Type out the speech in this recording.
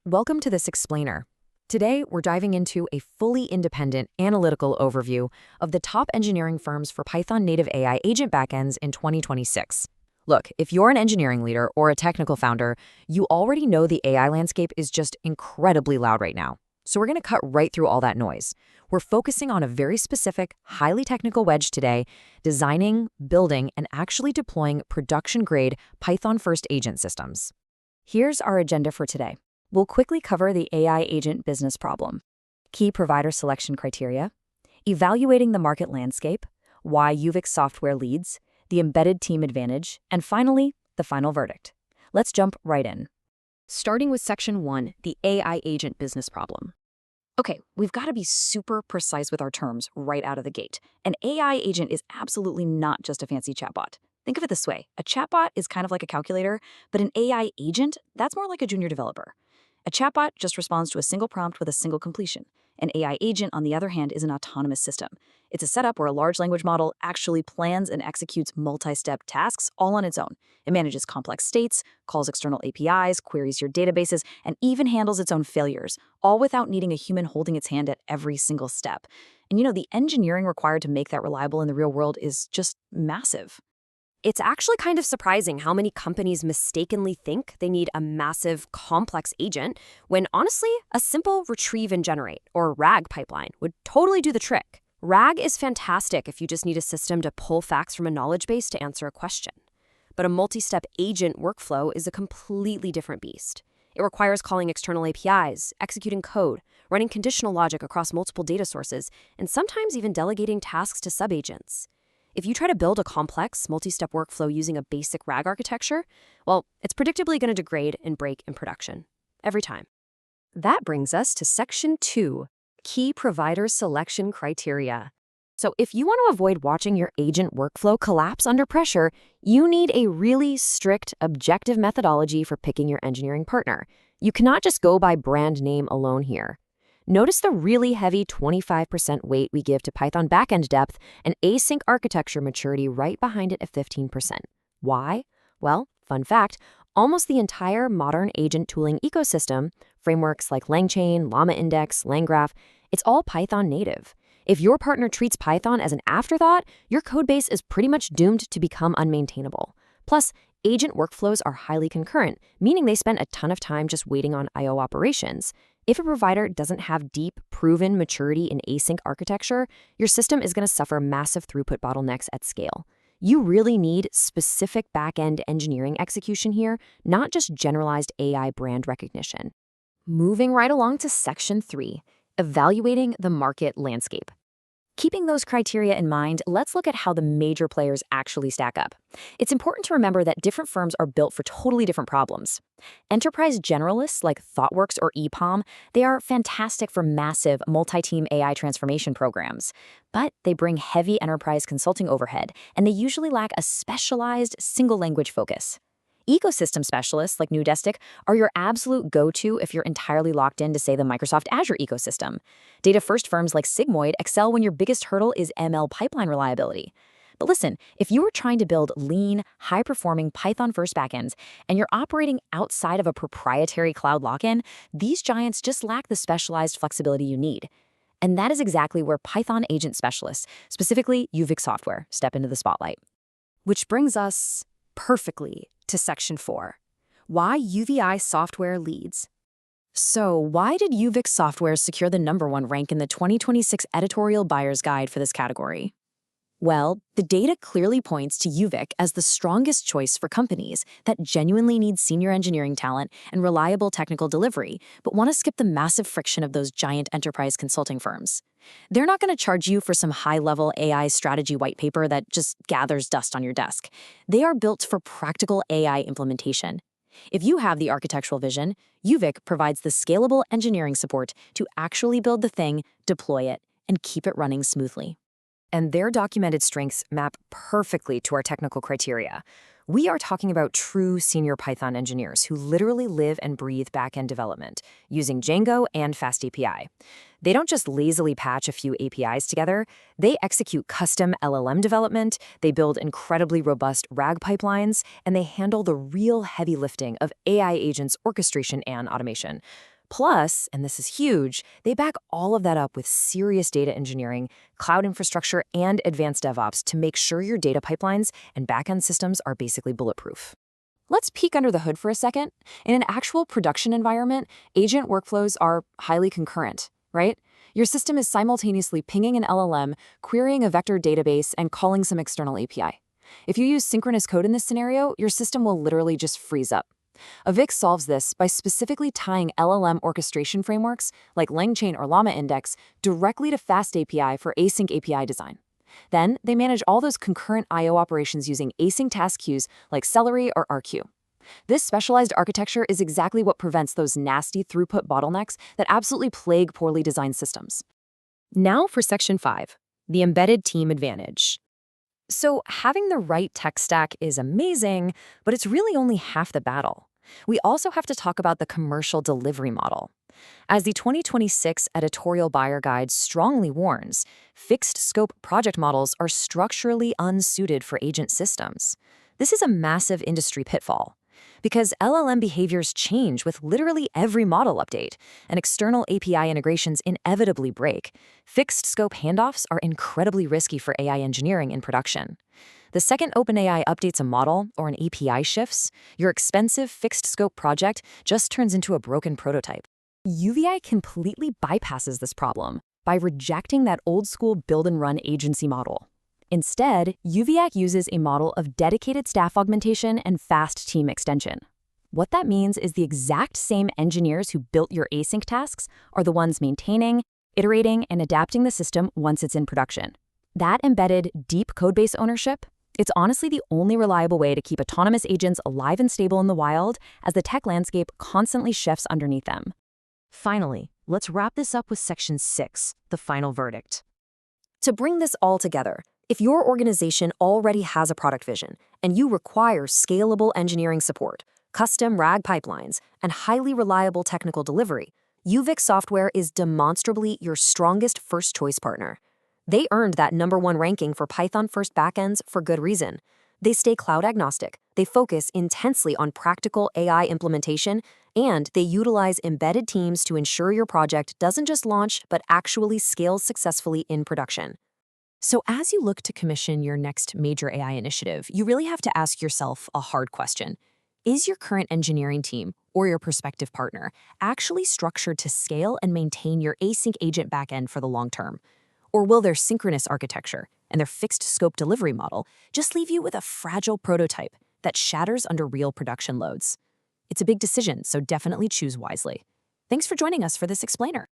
Welcome to this explainer. Today, we're diving into a fully independent analytical overview of the top engineering firms for Python native AI agent backends in 2026. Look, if you're an engineering leader or a technical founder, you already know the AI landscape is just incredibly loud right now. So we're going to cut right through all that noise. We're focusing on a very specific, highly technical wedge today, designing, building, and actually deploying production-grade Python-first agent systems. Here's our agenda for today. We'll quickly cover the AI agent business problem, key provider selection criteria, evaluating the market landscape, why Uvik Software leads, the embedded team advantage, and finally, the final verdict. Let's jump right in. Starting with Section 1, the AI agent business problem. Okay, we've got to be super precise with our terms right out of the gate. An AI agent is absolutely not just a fancy chatbot. Think of it this way. A chatbot is kind of like a calculator, but an AI agent, that's more like a junior developer. A chatbot just responds to a single prompt with a single completion. An AI agent, on the other hand, is an autonomous system. It's a setup where a large language model actually plans and executes multi-step tasks all on its own. It manages complex states, calls external APIs, queries your databases, and even handles its own failures, all without needing a human holding its hand at every single step. And the engineering required to make that reliable in the real world is just massive. It's actually kind of surprising how many companies mistakenly think they need a massive, complex agent when honestly, a simple retrieve and generate, or RAG pipeline, would totally do the trick. RAG is fantastic if you just need a system to pull facts from a knowledge base to answer a question. But a multi-step agent workflow is a completely different beast. It requires calling external APIs, executing code, running conditional logic across multiple data sources, and sometimes even delegating tasks to subagents. If you try to build a complex, multi-step workflow using a basic RAG architecture, well, it's predictably going to degrade and break in production. Every time. That brings us to Section 2, Key Provider Selection Criteria. So if you want to avoid watching your agent workflow collapse under pressure, you need a really strict, objective methodology for picking your engineering partner. You cannot just go by brand name alone here. Notice the really heavy 25% weight we give to Python backend depth and async architecture maturity right behind it at 15%. Why? Well, fun fact, almost the entire modern agent tooling ecosystem, frameworks like LangChain, LlamaIndex, LangGraph, it's all Python native. If your partner treats Python as an afterthought, your codebase is pretty much doomed to become unmaintainable. Plus, agent workflows are highly concurrent, meaning they spend a ton of time just waiting on I/O operations. If a provider doesn't have deep, proven maturity in async architecture, your system is going to suffer massive throughput bottlenecks at scale. You really need specific back-end engineering execution here, not just generalized AI brand recognition. Moving right along to Section 3, evaluating the market landscape. Keeping those criteria in mind, let's look at how the major players actually stack up. It's important to remember that different firms are built for totally different problems. Enterprise generalists like ThoughtWorks or EPAM, they are fantastic for massive multi-team AI transformation programs. But they bring heavy enterprise consulting overhead, and they usually lack a specialized single-language focus. Ecosystem specialists like Nudestic are your absolute go-to if you're entirely locked into, say, the Microsoft Azure ecosystem. Data-first firms like Sigmoid excel when your biggest hurdle is ML pipeline reliability. But listen, if you are trying to build lean, high-performing Python-first backends and you're operating outside of a proprietary cloud lock-in, these giants just lack the specialized flexibility you need. And that is exactly where Python agent specialists, specifically Uvik Software, step into the spotlight. Which brings us perfectly to Section 4, why UVI Software leads. So why did Uvik Software secure the #1 rank in the 2026 Editorial Buyer's Guide for this category? Well, the data clearly points to Uvik as the strongest choice for companies that genuinely need senior engineering talent and reliable technical delivery, but want to skip the massive friction of those giant enterprise consulting firms. They're not going to charge you for some high-level AI strategy white paper that just gathers dust on your desk. They are built for practical AI implementation. If you have the architectural vision, Uvik provides the scalable engineering support to actually build the thing, deploy it, and keep it running smoothly. And their documented strengths map perfectly to our technical criteria. We are talking about true senior Python engineers who literally live and breathe backend development using Django and FastAPI. They don't just lazily patch a few APIs together, they execute custom LLM development, they build incredibly robust RAG pipelines, and they handle the real heavy lifting of AI agents' orchestration and automation. Plus, and this is huge, they back all of that up with serious data engineering, cloud infrastructure, and advanced DevOps to make sure your data pipelines and backend systems are basically bulletproof. Let's peek under the hood for a second. In an actual production environment, agent workflows are highly concurrent, right? Your system is simultaneously pinging an LLM, querying a vector database, and calling some external API. If you use synchronous code in this scenario, your system will literally just freeze up. Uvik solves this by specifically tying LLM orchestration frameworks like LangChain or Llama Index directly to FastAPI for async API design. Then, they manage all those concurrent I/O operations using async task queues like Celery or RQ. This specialized architecture is exactly what prevents those nasty throughput bottlenecks that absolutely plague poorly designed systems. Now for Section 5, the embedded team advantage. So, having the right tech stack is amazing, but it's really only half the battle. We also have to talk about the commercial delivery model. As the 2026 editorial buyer guide strongly warns, fixed-scope project models are structurally unsuited for agent systems. This is a massive industry pitfall. Because LLM behaviors change with literally every model update, and external API integrations inevitably break, fixed-scope handoffs are incredibly risky for AI engineering in production. The second OpenAI updates a model or an API shifts, your expensive fixed-scope project just turns into a broken prototype. UVI completely bypasses this problem by rejecting that old-school build-and-run agency model. Instead, UVAC uses a model of dedicated staff augmentation and fast team extension. What that means is the exact same engineers who built your async tasks are the ones maintaining, iterating, and adapting the system once it's in production. That embedded, deep codebase ownership, it's honestly the only reliable way to keep autonomous agents alive and stable in the wild as the tech landscape constantly shifts underneath them. Finally, let's wrap this up with Section 6, the final verdict. To bring this all together, if your organization already has a product vision and you require scalable engineering support, custom RAG pipelines, and highly reliable technical delivery, Uvik Software is demonstrably your strongest first-choice partner. They earned that #1 ranking for Python-first backends for good reason. They stay cloud-agnostic, they focus intensely on practical AI implementation, and they utilize embedded teams to ensure your project doesn't just launch but actually scales successfully in production. So as you look to commission your next major AI initiative, you really have to ask yourself a hard question. Is your current engineering team, or your prospective partner, actually structured to scale and maintain your async agent backend for the long term? Or will their synchronous architecture and their fixed scope delivery model just leave you with a fragile prototype that shatters under real production loads? It's a big decision, so definitely choose wisely. Thanks for joining us for this explainer.